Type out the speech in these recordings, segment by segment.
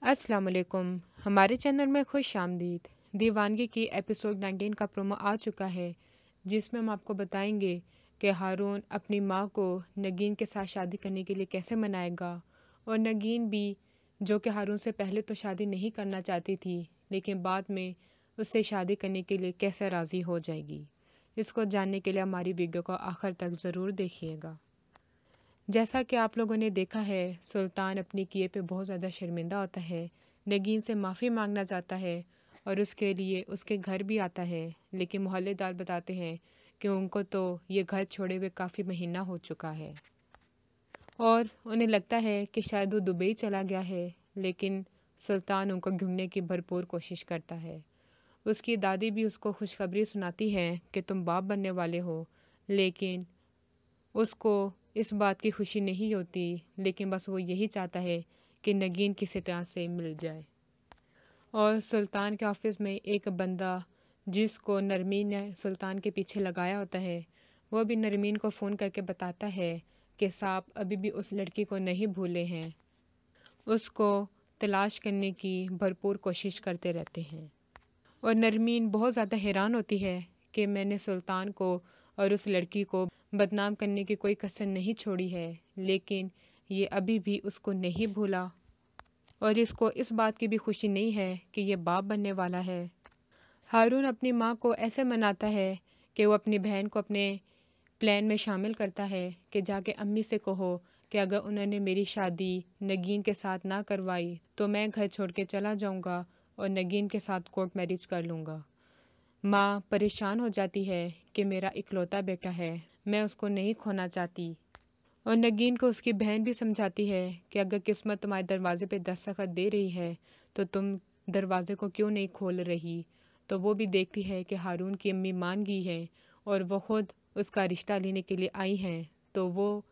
अस्सलाम वालेकुम। हमारे चैनल में खुश आमदीद। दीवानगी की एपिसोड 19 का प्रोमो आ चुका है, जिसमें हम आपको बताएंगे कि हारून अपनी माँ को नगीन के साथ शादी करने के लिए कैसे मनाएगा, और नगीन भी, जो कि हारून से पहले तो शादी नहीं करना चाहती थी, लेकिन बाद में उससे शादी करने के लिए कैसे राज़ी हो जाएगी। इसको जानने के लिए हमारी वीडियो को आखिर तक ज़रूर देखिएगा। जैसा कि आप लोगों ने देखा है, सुल्तान अपने किए पे बहुत ज़्यादा शर्मिंदा होता है, नगीन से माफ़ी मांगना चाहता है और उसके लिए उसके घर भी आता है, लेकिन मोहल्लेदार बताते हैं कि उनको तो ये घर छोड़े हुए काफ़ी महीना हो चुका है और उन्हें लगता है कि शायद वो दुबई चला गया है। लेकिन सुल्तान उनको ढूंढने की भरपूर कोशिश करता है। उसकी दादी भी उसको खुशखबरी सुनाती है कि तुम बाप बनने वाले हो, लेकिन उसको इस बात की खुशी नहीं होती, लेकिन बस वो यही चाहता है कि नगीन किसी तरह से मिल जाए। और सुल्तान के ऑफिस में एक बंदा, जिसको नरमीन ने सुल्तान के पीछे लगाया होता है, वो भी नरमीन को फ़ोन करके बताता है कि साहब अभी भी उस लड़की को नहीं भूले हैं, उसको तलाश करने की भरपूर कोशिश करते रहते हैं। और नरमीन बहुत ज़्यादा हैरान होती है कि मैंने सुल्तान को और उस लड़की को बदनाम करने की कोई कसर नहीं छोड़ी है, लेकिन ये अभी भी उसको नहीं भूला और इसको इस बात की भी खुशी नहीं है कि ये बाप बनने वाला है। हारून अपनी माँ को ऐसे मनाता है कि वो अपनी बहन को अपने प्लान में शामिल करता है कि जाके अम्मी से कहो कि अगर उन्होंने मेरी शादी नगीन के साथ ना करवाई तो मैं घर छोड़ के चला जाऊँगा और नगीन के साथ कोर्ट मैरिज कर लूँगा। माँ परेशान हो जाती है कि मेरा इकलौता बेटा है, मैं उसको नहीं खोना चाहती। और नगीन को उसकी बहन भी समझाती है कि अगर किस्मत तुम्हारे दरवाजे पे दस्तखत दे रही है तो तुम दरवाजे को क्यों नहीं खोल रही। तो वो भी देखती है कि हारून की अम्मी मान गई है और वो खुद उसका रिश्ता लेने के लिए आई हैं, तो वो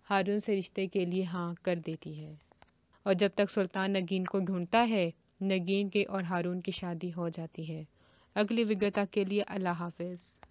हारून से रिश्ते के लिए हाँ कर देती है। और जब तक सुल्तान नगीन को ढूंढता है, नगीन के और हारून की शादी हो जाती है। अगली विगता के लिए अल्लाह हाफिज़।